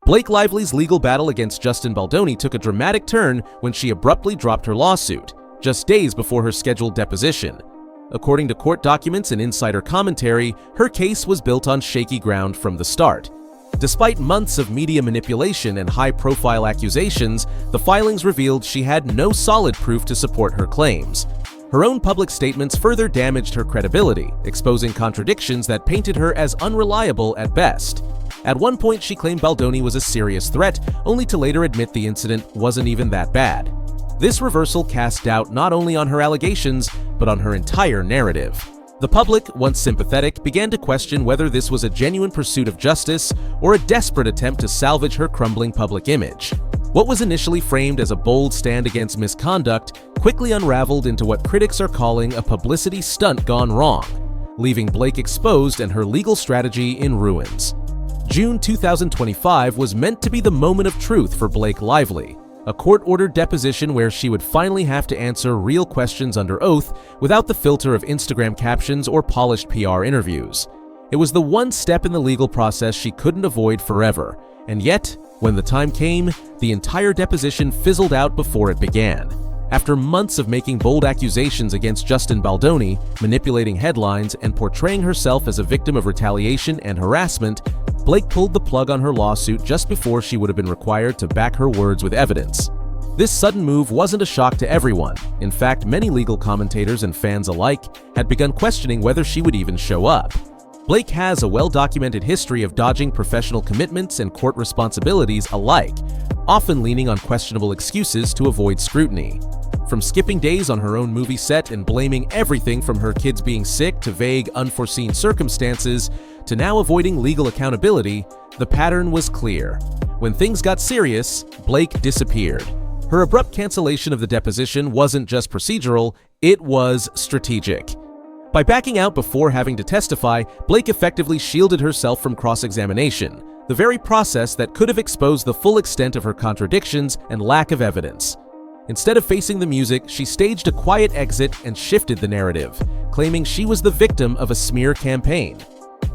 Blake Lively's legal battle against Justin Baldoni took a dramatic turn when she abruptly dropped her lawsuit, just days before her scheduled deposition. According to court documents and insider commentary, her case was built on shaky ground from the start. Despite months of media manipulation and high-profile accusations, the filings revealed she had no solid proof to support her claims. Her own public statements further damaged her credibility, exposing contradictions that painted her as unreliable at best. At one point, she claimed Baldoni was a serious threat, only to later admit the incident wasn't even that bad. This reversal cast doubt not only on her allegations, but on her entire narrative. The public, once sympathetic, began to question whether this was a genuine pursuit of justice or a desperate attempt to salvage her crumbling public image. What was initially framed as a bold stand against misconduct quickly unraveled into what critics are calling a publicity stunt gone wrong, leaving Blake exposed and her legal strategy in ruins. June 2025 was meant to be the moment of truth for Blake Lively, a court-ordered deposition where she would finally have to answer real questions under oath without the filter of Instagram captions or polished PR interviews. It was the one step in the legal process she couldn't avoid forever, and yet, when the time came, the entire deposition fizzled out before it began. After months of making bold accusations against Justin Baldoni, manipulating headlines, and portraying herself as a victim of retaliation and harassment, Blake pulled the plug on her lawsuit just before she would have been required to back her words with evidence. This sudden move wasn't a shock to everyone. In fact, many legal commentators and fans alike had begun questioning whether she would even show up. Blake has a well-documented history of dodging professional commitments and court responsibilities alike, often leaning on questionable excuses to avoid scrutiny. From skipping days on her own movie set and blaming everything from her kids being sick to vague, unforeseen circumstances, to now avoiding legal accountability, the pattern was clear. When things got serious, Blake disappeared. Her abrupt cancellation of the deposition wasn't just procedural, it was strategic. By backing out before having to testify, Blake effectively shielded herself from cross-examination, the very process that could have exposed the full extent of her contradictions and lack of evidence. Instead of facing the music, she staged a quiet exit and shifted the narrative, claiming she was the victim of a smear campaign.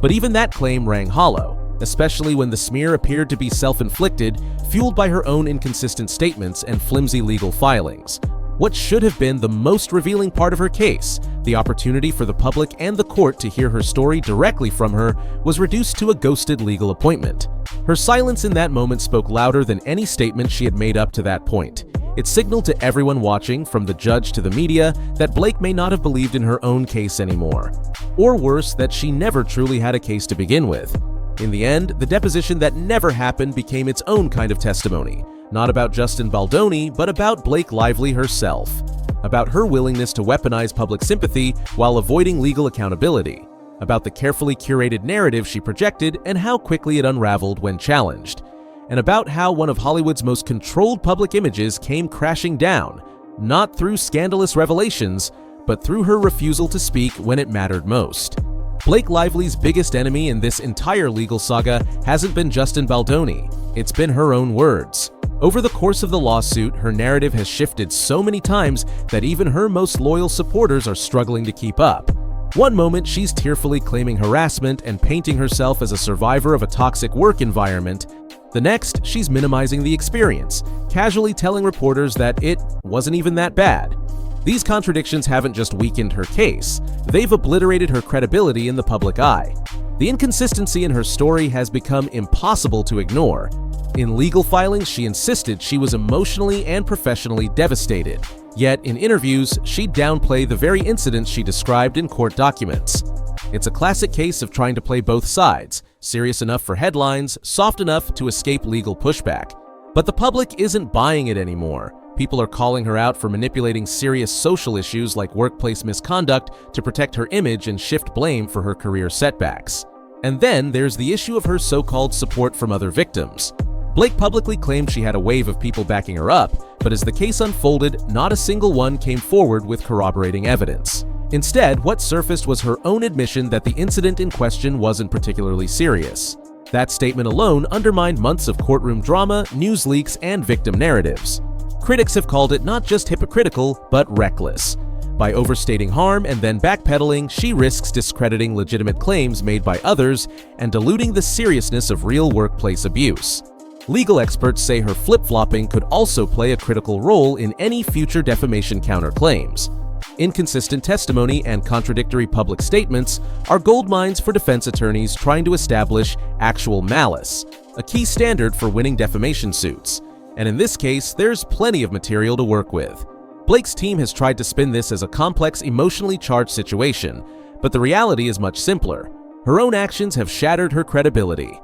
But even that claim rang hollow, especially when the smear appeared to be self-inflicted, fueled by her own inconsistent statements and flimsy legal filings. What should have been the most revealing part of her case, the opportunity for the public and the court to hear her story directly from her, was reduced to a ghosted legal appointment. Her silence in that moment spoke louder than any statement she had made up to that point. It signaled to everyone watching, from the judge to the media, that Blake may not have believed in her own case anymore. Or worse, that she never truly had a case to begin with. In the end, the deposition that never happened became its own kind of testimony, not about Justin Baldoni, but about Blake Lively herself. About her willingness to weaponize public sympathy while avoiding legal accountability. About the carefully curated narrative she projected and how quickly it unraveled when challenged. And about how one of Hollywood's most controlled public images came crashing down, not through scandalous revelations, but through her refusal to speak when it mattered most. Blake Lively's biggest enemy in this entire legal saga hasn't been Justin Baldoni, it's been her own words. Over the course of the lawsuit, her narrative has shifted so many times that even her most loyal supporters are struggling to keep up. One moment, she's tearfully claiming harassment and painting herself as a survivor of a toxic work environment. The next, she's minimizing the experience, casually telling reporters that it wasn't even that bad. These contradictions haven't just weakened her case, they've obliterated her credibility in the public eye. The inconsistency in her story has become impossible to ignore. In legal filings, she insisted she was emotionally and professionally devastated. Yet, in interviews, she'd downplay the very incidents she described in court documents. It's a classic case of trying to play both sides, serious enough for headlines, soft enough to escape legal pushback. But the public isn't buying it anymore. People are calling her out for manipulating serious social issues like workplace misconduct to protect her image and shift blame for her career setbacks. And then there's the issue of her so-called support from other victims. Blake publicly claimed she had a wave of people backing her up, but as the case unfolded, not a single one came forward with corroborating evidence. Instead, what surfaced was her own admission that the incident in question wasn't particularly serious. That statement alone undermined months of courtroom drama, news leaks, and victim narratives. Critics have called it not just hypocritical, but reckless. By overstating harm and then backpedaling, she risks discrediting legitimate claims made by others and diluting the seriousness of real workplace abuse. Legal experts say her flip-flopping could also play a critical role in any future defamation counterclaims. Inconsistent testimony and contradictory public statements are goldmines for defense attorneys trying to establish actual malice, a key standard for winning defamation suits. And in this case, there's plenty of material to work with. Blake's team has tried to spin this as a complex, emotionally charged situation, but the reality is much simpler. Her own actions have shattered her credibility.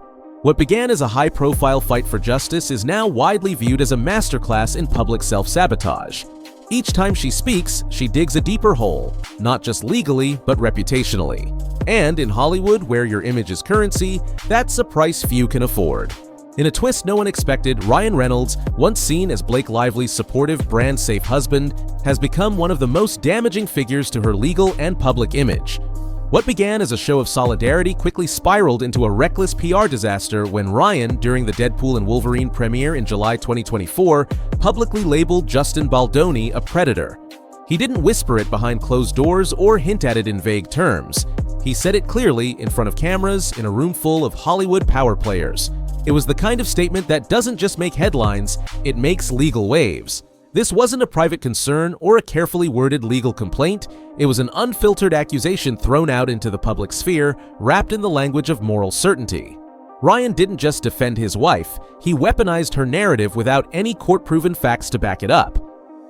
What began as a high-profile fight for justice is now widely viewed as a masterclass in public self-sabotage. Each time she speaks, she digs a deeper hole, not just legally, but reputationally. And in Hollywood, where your image is currency, that's a price few can afford. In a twist no one expected, Ryan Reynolds, once seen as Blake Lively's supportive, brand-safe husband, has become one of the most damaging figures to her legal and public image. What began as a show of solidarity quickly spiraled into a reckless PR disaster when Ryan, during the Deadpool and Wolverine premiere in July 2024, publicly labeled Justin Baldoni a predator. He didn't whisper it behind closed doors or hint at it in vague terms. He said it clearly in front of cameras in a room full of Hollywood power players. It was the kind of statement that doesn't just make headlines, it makes legal waves. This wasn't a private concern or a carefully worded legal complaint. It was an unfiltered accusation thrown out into the public sphere, wrapped in the language of moral certainty. Ryan didn't just defend his wife, he weaponized her narrative without any court-proven facts to back it up.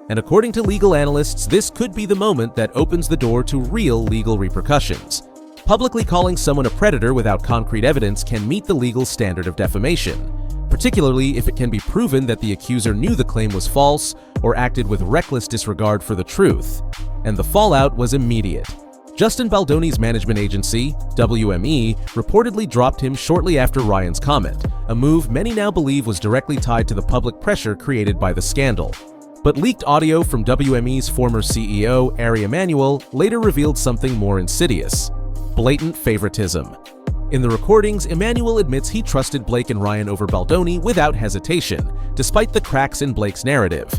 And according to legal analysts, this could be the moment that opens the door to real legal repercussions. Publicly calling someone a predator without concrete evidence can meet the legal standard of defamation, particularly if it can be proven that the accuser knew the claim was false or acted with reckless disregard for the truth. And the fallout was immediate. Justin Baldoni's management agency, WME, reportedly dropped him shortly after Ryan's comment, a move many now believe was directly tied to the public pressure created by the scandal. But leaked audio from WME's former CEO, Ari Emanuel, later revealed something more insidious: blatant favoritism. In the recordings, Emanuel admits he trusted Blake and Ryan over Baldoni without hesitation, despite the cracks in Blake's narrative.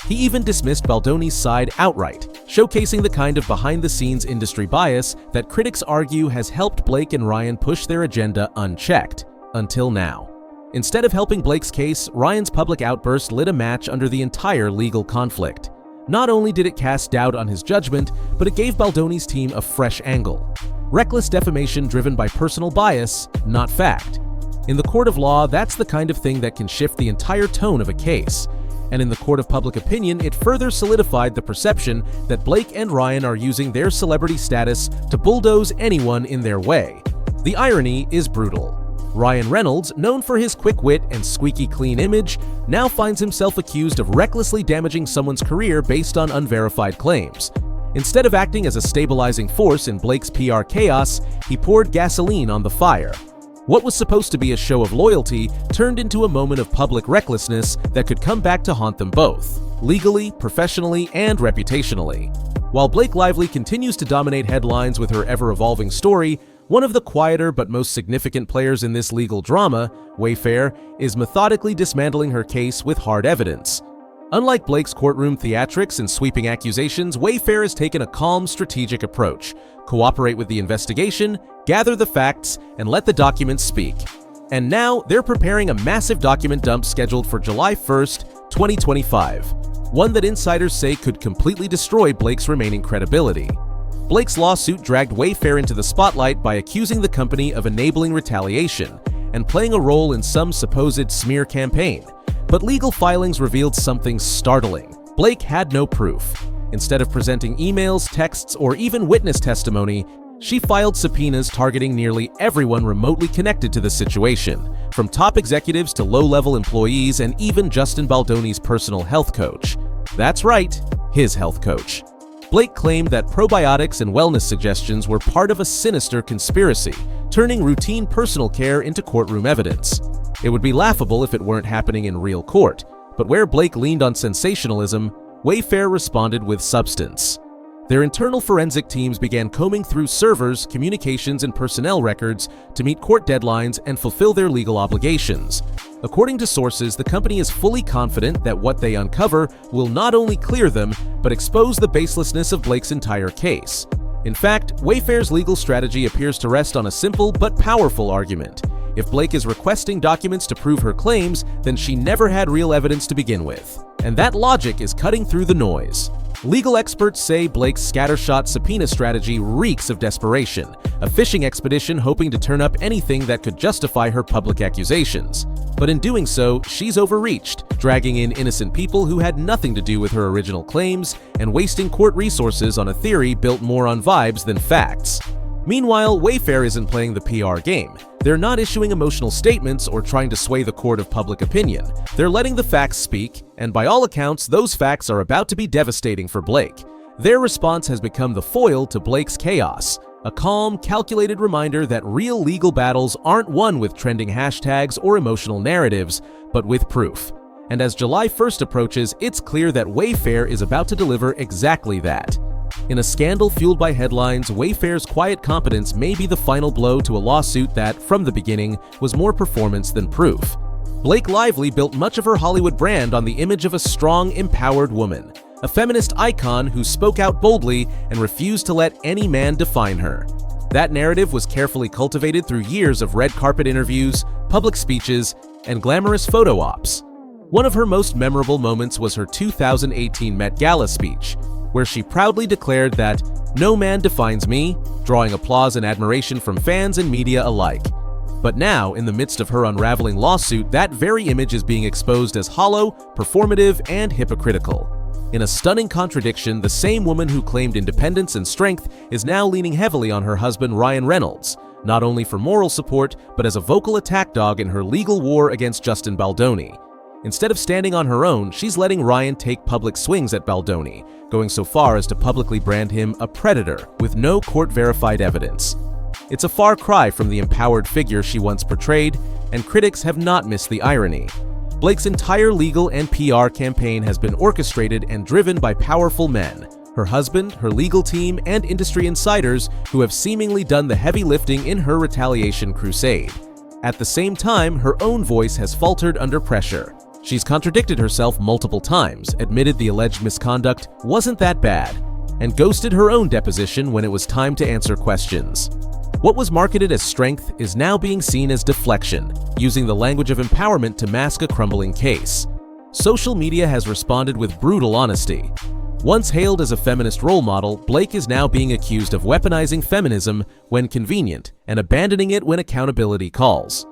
He even dismissed Baldoni's side outright, showcasing the kind of behind-the-scenes industry bias that critics argue has helped Blake and Ryan push their agenda unchecked, until now. Instead of helping Blake's case, Ryan's public outburst lit a match under the entire legal conflict. Not only did it cast doubt on his judgment, but it gave Baldoni's team a fresh angle. Reckless defamation driven by personal bias, not fact. In the court of law, that's the kind of thing that can shift the entire tone of a case. And in the court of public opinion, it further solidified the perception that Blake and Ryan are using their celebrity status to bulldoze anyone in their way. The irony is brutal. Ryan Reynolds, known for his quick wit and squeaky clean image, now finds himself accused of recklessly damaging someone's career based on unverified claims. Instead of acting as a stabilizing force in Blake's PR chaos, he poured gasoline on the fire. What was supposed to be a show of loyalty turned into a moment of public recklessness that could come back to haunt them both, legally, professionally, and reputationally. While Blake Lively continues to dominate headlines with her ever-evolving story, one of the quieter but most significant players in this legal drama, Wayfair, is methodically dismantling her case with hard evidence. Unlike Blake's courtroom theatrics and sweeping accusations, Wayfair has taken a calm, strategic approach: cooperate with the investigation, gather the facts, and let the documents speak. And now, they're preparing a massive document dump scheduled for July 1st, 2025, one that insiders say could completely destroy Blake's remaining credibility. Blake's lawsuit dragged Wayfair into the spotlight by accusing the company of enabling retaliation and playing a role in some supposed smear campaign. But legal filings revealed something startling. Blake had no proof. Instead of presenting emails, texts, or even witness testimony, she filed subpoenas targeting nearly everyone remotely connected to the situation, from top executives to low-level employees and even Justin Baldoni's personal health coach. That's right, his health coach. Blake claimed that probiotics and wellness suggestions were part of a sinister conspiracy, turning routine personal care into courtroom evidence. It would be laughable if it weren't happening in real court, but where Blake leaned on sensationalism, Wayfair responded with substance. Their internal forensic teams began combing through servers, communications, and personnel records to meet court deadlines and fulfill their legal obligations. According to sources, the company is fully confident that what they uncover will not only clear them, but expose the baselessness of Blake's entire case. In fact, Wayfair's legal strategy appears to rest on a simple but powerful argument. If Blake is requesting documents to prove her claims, then she never had real evidence to begin with. And that logic is cutting through the noise. Legal experts say Blake's scattershot subpoena strategy reeks of desperation, a fishing expedition hoping to turn up anything that could justify her public accusations. But in doing so, she's overreached, dragging in innocent people who had nothing to do with her original claims and wasting court resources on a theory built more on vibes than facts. Meanwhile, Wayfair isn't playing the PR game. They're not issuing emotional statements or trying to sway the court of public opinion. They're letting the facts speak, and by all accounts, those facts are about to be devastating for Blake. Their response has become the foil to Blake's chaos, a calm, calculated reminder that real legal battles aren't won with trending hashtags or emotional narratives, but with proof. And as July 1st approaches, it's clear that Wayfair is about to deliver exactly that. In a scandal fueled by headlines, Wayfair's quiet competence may be the final blow to a lawsuit that, from the beginning, was more performance than proof. Blake Lively built much of her Hollywood brand on the image of a strong, empowered woman, a feminist icon who spoke out boldly and refused to let any man define her. That narrative was carefully cultivated through years of red carpet interviews, public speeches, and glamorous photo ops. One of her most memorable moments was her 2018 Met Gala speech, where she proudly declared that "no man defines me," drawing applause and admiration from fans and media alike. But now, in the midst of her unraveling lawsuit, that very image is being exposed as hollow, performative, and hypocritical. In a stunning contradiction, the same woman who claimed independence and strength is now leaning heavily on her husband Ryan Reynolds, not only for moral support, but as a vocal attack dog in her legal war against Justin Baldoni. Instead of standing on her own, she's letting Ryan take public swings at Baldoni, going so far as to publicly brand him a predator with no court-verified evidence. It's a far cry from the empowered figure she once portrayed, and critics have not missed the irony. Blake's entire legal and PR campaign has been orchestrated and driven by powerful men, her husband, her legal team, and industry insiders who have seemingly done the heavy lifting in her retaliation crusade. At the same time, her own voice has faltered under pressure. She's contradicted herself multiple times, admitted the alleged misconduct wasn't that bad, and ghosted her own deposition when it was time to answer questions. What was marketed as strength is now being seen as deflection, using the language of empowerment to mask a crumbling case. Social media has responded with brutal honesty. Once hailed as a feminist role model, Blake is now being accused of weaponizing feminism when convenient and abandoning it when accountability calls.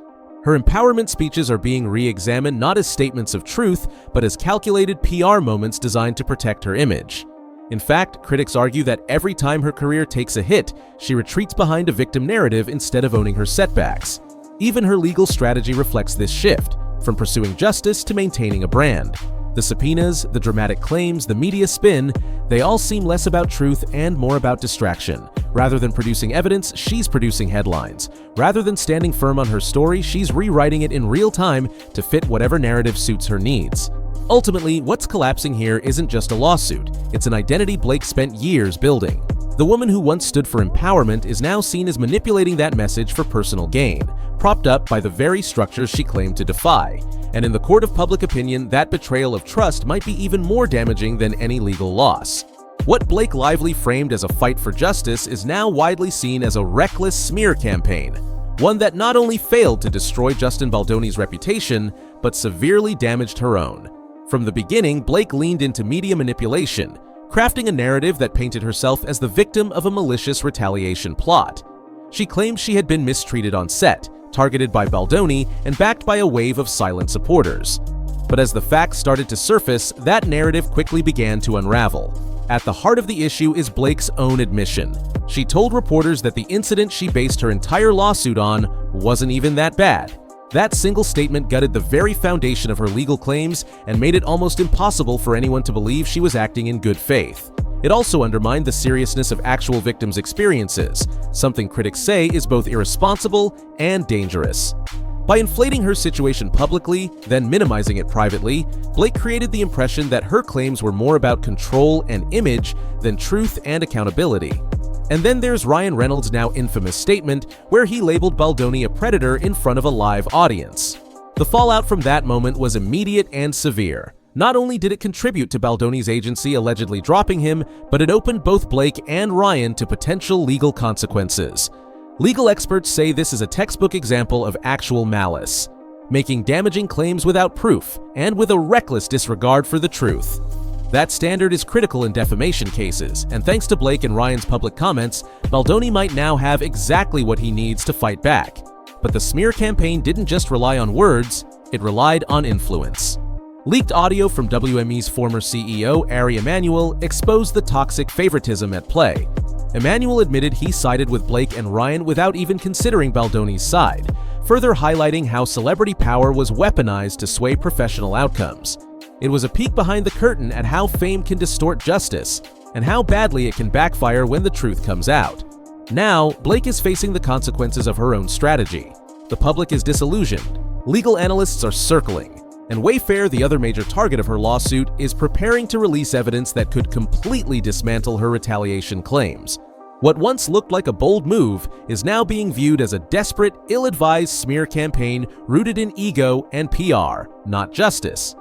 Her empowerment speeches are being re-examined not as statements of truth, but as calculated PR moments designed to protect her image. In fact, critics argue that every time her career takes a hit, she retreats behind a victim narrative instead of owning her setbacks. Even her legal strategy reflects this shift, from pursuing justice to maintaining a brand. The subpoenas, the dramatic claims, the media spin, they all seem less about truth and more about distraction. Rather than producing evidence, she's producing headlines. Rather than standing firm on her story, she's rewriting it in real time to fit whatever narrative suits her needs. Ultimately, what's collapsing here isn't just a lawsuit, it's an identity Blake spent years building. The woman who once stood for empowerment is now seen as manipulating that message for personal gain, propped up by the very structures she claimed to defy. And in the court of public opinion, that betrayal of trust might be even more damaging than any legal loss. What Blake Lively framed as a fight for justice is now widely seen as a reckless smear campaign, one that not only failed to destroy Justin Baldoni's reputation, but severely damaged her own. From the beginning, Blake leaned into media manipulation, crafting a narrative that painted herself as the victim of a malicious retaliation plot. She claimed she had been mistreated on set, targeted by Baldoni, and backed by a wave of silent supporters. But as the facts started to surface, that narrative quickly began to unravel. At the heart of the issue is Blake's own admission. She told reporters that the incident she based her entire lawsuit on wasn't even that bad. That single statement gutted the very foundation of her legal claims and made it almost impossible for anyone to believe she was acting in good faith. It also undermined the seriousness of actual victims' experiences, something critics say is both irresponsible and dangerous. By inflating her situation publicly, then minimizing it privately, Blake created the impression that her claims were more about control and image than truth and accountability. And then there's Ryan Reynolds' now infamous statement where he labeled Baldoni a predator in front of a live audience. The fallout from that moment was immediate and severe. Not only did it contribute to Baldoni's agency allegedly dropping him, but it opened both Blake and Ryan to potential legal consequences. Legal experts say this is a textbook example of actual malice, making damaging claims without proof and with a reckless disregard for the truth. That standard is critical in defamation cases, and thanks to Blake and Ryan's public comments, Baldoni might now have exactly what he needs to fight back. But the smear campaign didn't just rely on words, it relied on influence. Leaked audio from WME's former CEO, Ari Emanuel, exposed the toxic favoritism at play. Emanuel admitted he sided with Blake and Ryan without even considering Baldoni's side, further highlighting how celebrity power was weaponized to sway professional outcomes. It was a peek behind the curtain at how fame can distort justice, and how badly it can backfire when the truth comes out. Now, Blake is facing the consequences of her own strategy. The public is disillusioned, legal analysts are circling, and Wayfair, the other major target of her lawsuit, is preparing to release evidence that could completely dismantle her retaliation claims. What once looked like a bold move is now being viewed as a desperate, ill-advised smear campaign rooted in ego and PR, not justice.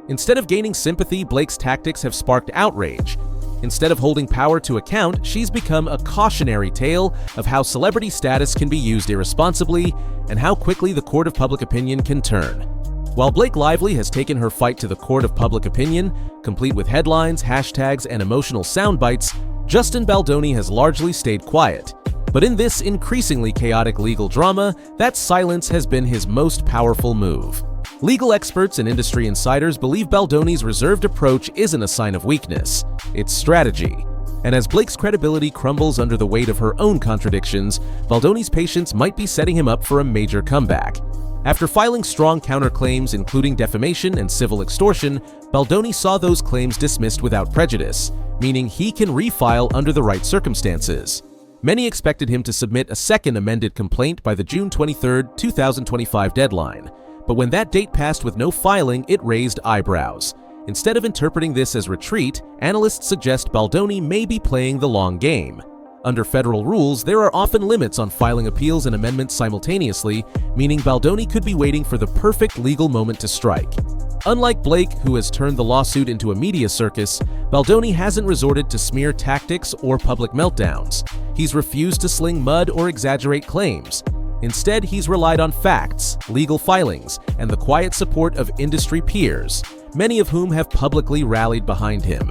Instead of gaining sympathy, Blake's tactics have sparked outrage. Instead of holding power to account, she's become a cautionary tale of how celebrity status can be used irresponsibly and how quickly the court of public opinion can turn. While Blake Lively has taken her fight to the court of public opinion, complete with headlines, hashtags, and emotional sound bites, Justin Baldoni has largely stayed quiet. But in this increasingly chaotic legal drama, that silence has been his most powerful move. Legal experts and industry insiders believe Baldoni's reserved approach isn't a sign of weakness, it's strategy. And as Blake's credibility crumbles under the weight of her own contradictions, Baldoni's patience might be setting him up for a major comeback. After filing strong counterclaims including defamation and civil extortion, Baldoni saw those claims dismissed without prejudice, meaning he can refile under the right circumstances. Many expected him to submit a second amended complaint by the June 23, 2025 deadline. But when that date passed with no filing, it raised eyebrows. Instead of interpreting this as retreat, analysts suggest Baldoni may be playing the long game. Under federal rules, there are often limits on filing appeals and amendments simultaneously, meaning Baldoni could be waiting for the perfect legal moment to strike. Unlike Blake, who has turned the lawsuit into a media circus, Baldoni hasn't resorted to smear tactics or public meltdowns. He's refused to sling mud or exaggerate claims. Instead, he's relied on facts, legal filings, and the quiet support of industry peers, many of whom have publicly rallied behind him.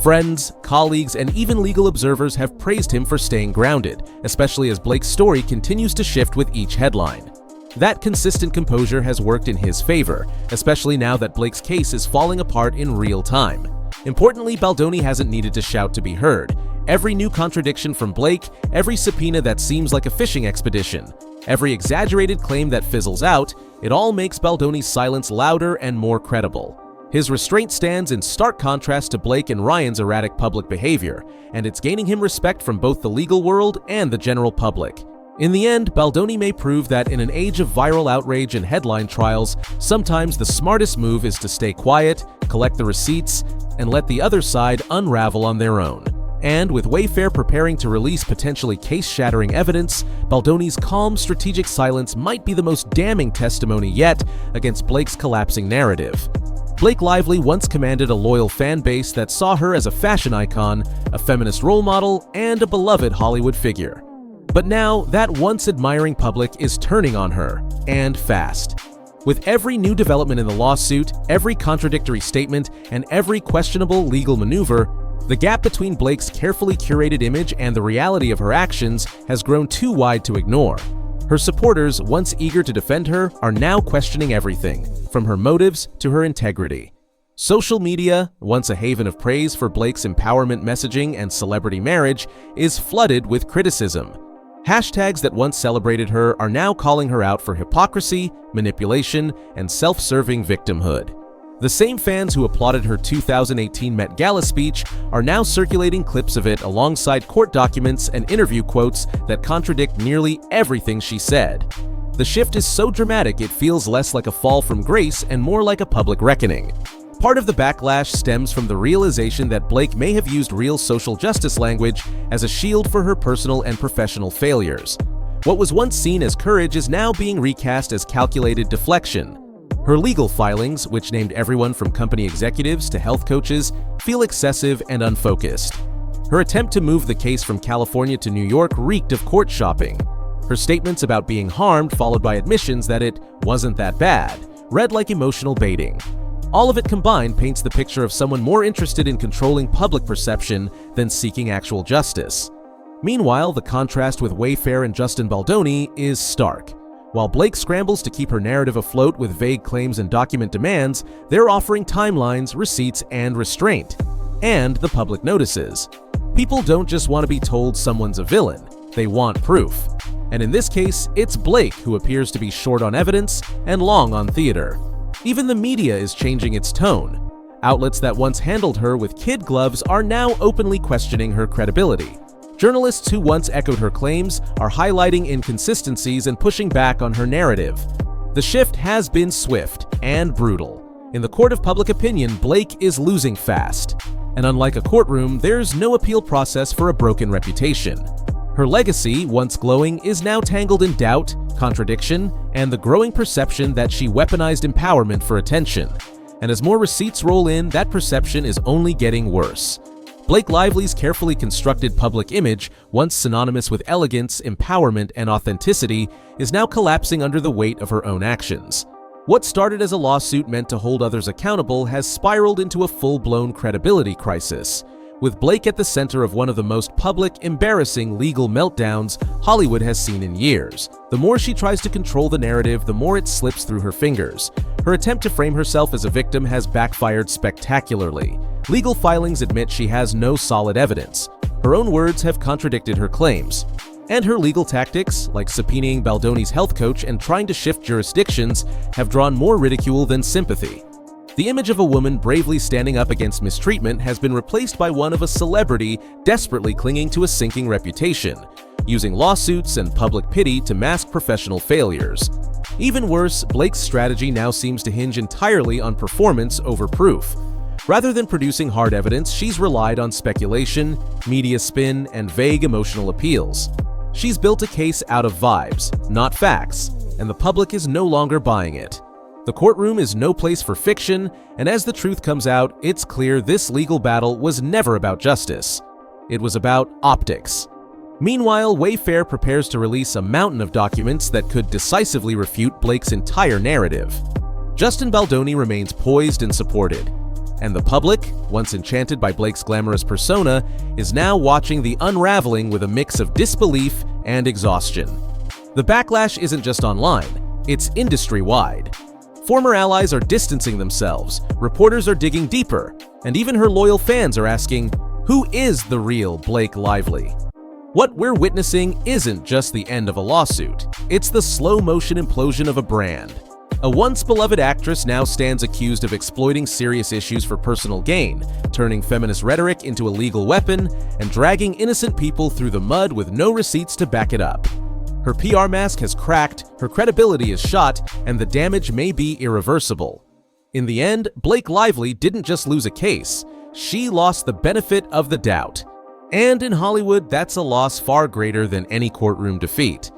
Friends, colleagues, and even legal observers have praised him for staying grounded, especially as Blake's story continues to shift with each headline. That consistent composure has worked in his favor, especially now that Blake's case is falling apart in real time. Importantly, Baldoni hasn't needed to shout to be heard. Every new contradiction from Blake, every subpoena that seems like a fishing expedition, every exaggerated claim that fizzles out, it all makes Baldoni's silence louder and more credible. His restraint stands in stark contrast to Blake and Ryan's erratic public behavior, and it's gaining him respect from both the legal world and the general public. In the end, Baldoni may prove that in an age of viral outrage and headline trials, sometimes the smartest move is to stay quiet, collect the receipts, and let the other side unravel on their own. And with Wayfair preparing to release potentially case-shattering evidence, Baldoni's calm, strategic silence might be the most damning testimony yet against Blake's collapsing narrative. Blake Lively once commanded a loyal fan base that saw her as a fashion icon, a feminist role model, and a beloved Hollywood figure. But now, that once admiring public is turning on her, and fast. With every new development in the lawsuit, every contradictory statement, and every questionable legal maneuver, the gap between Blake's carefully curated image and the reality of her actions has grown too wide to ignore. Her supporters, once eager to defend her, are now questioning everything, from her motives to her integrity. Social media, once a haven of praise for Blake's empowerment messaging and celebrity marriage, is flooded with criticism. Hashtags that once celebrated her are now calling her out for hypocrisy, manipulation, and self-serving victimhood. The same fans who applauded her 2018 Met Gala speech are now circulating clips of it alongside court documents and interview quotes that contradict nearly everything she said. The shift is so dramatic it feels less like a fall from grace and more like a public reckoning. Part of the backlash stems from the realization that Blake may have used real social justice language as a shield for her personal and professional failures. What was once seen as courage is now being recast as calculated deflection. Her legal filings, which named everyone from company executives to health coaches, feel excessive and unfocused. Her attempt to move the case from California to New York reeked of court shopping. Her statements about being harmed, followed by admissions that it wasn't that bad, read like emotional baiting. All of it combined paints the picture of someone more interested in controlling public perception than seeking actual justice. Meanwhile, the contrast with Wayfair and Justin Baldoni is stark. While Blake scrambles to keep her narrative afloat with vague claims and document demands, they're offering timelines, receipts, and restraint. And the public notices. People don't just want to be told someone's a villain, they want proof. And in this case, it's Blake who appears to be short on evidence and long on theater. Even the media is changing its tone. Outlets that once handled her with kid gloves are now openly questioning her credibility. Journalists who once echoed her claims are highlighting inconsistencies and pushing back on her narrative. The shift has been swift and brutal. In the court of public opinion, Blake is losing fast. And unlike a courtroom, there's no appeal process for a broken reputation. Her legacy, once glowing, is now tangled in doubt, contradiction, and the growing perception that she weaponized empowerment for attention. And as more receipts roll in, that perception is only getting worse. Blake Lively's carefully constructed public image, once synonymous with elegance, empowerment, and authenticity, is now collapsing under the weight of her own actions. What started as a lawsuit meant to hold others accountable has spiraled into a full-blown credibility crisis. With Blake at the center of one of the most public, embarrassing legal meltdowns Hollywood has seen in years. The more she tries to control the narrative, the more it slips through her fingers. Her attempt to frame herself as a victim has backfired spectacularly. Legal filings admit she has no solid evidence. Her own words have contradicted her claims. And her legal tactics, like subpoenaing Baldoni's health coach and trying to shift jurisdictions, have drawn more ridicule than sympathy. The image of a woman bravely standing up against mistreatment has been replaced by one of a celebrity desperately clinging to a sinking reputation, using lawsuits and public pity to mask professional failures. Even worse, Blake's strategy now seems to hinge entirely on performance over proof. Rather than producing hard evidence, she's relied on speculation, media spin, and vague emotional appeals. She's built a case out of vibes, not facts, and the public is no longer buying it. The courtroom is no place for fiction, and as the truth comes out, it's clear this legal battle was never about justice. It was about optics. Meanwhile, Wayfair prepares to release a mountain of documents that could decisively refute Blake's entire narrative. Justin Baldoni remains poised and supported, and the public, once enchanted by Blake's glamorous persona, is now watching the unraveling with a mix of disbelief and exhaustion. The backlash isn't just online, it's industry-wide. Former allies are distancing themselves, reporters are digging deeper, and even her loyal fans are asking, who is the real Blake Lively? What we're witnessing isn't just the end of a lawsuit, it's the slow-motion implosion of a brand. A once beloved actress now stands accused of exploiting serious issues for personal gain, turning feminist rhetoric into a legal weapon, and dragging innocent people through the mud with no receipts to back it up. Her PR mask has cracked, her credibility is shot, and the damage may be irreversible. In the end, Blake Lively didn't just lose a case, she lost the benefit of the doubt. And in Hollywood, that's a loss far greater than any courtroom defeat.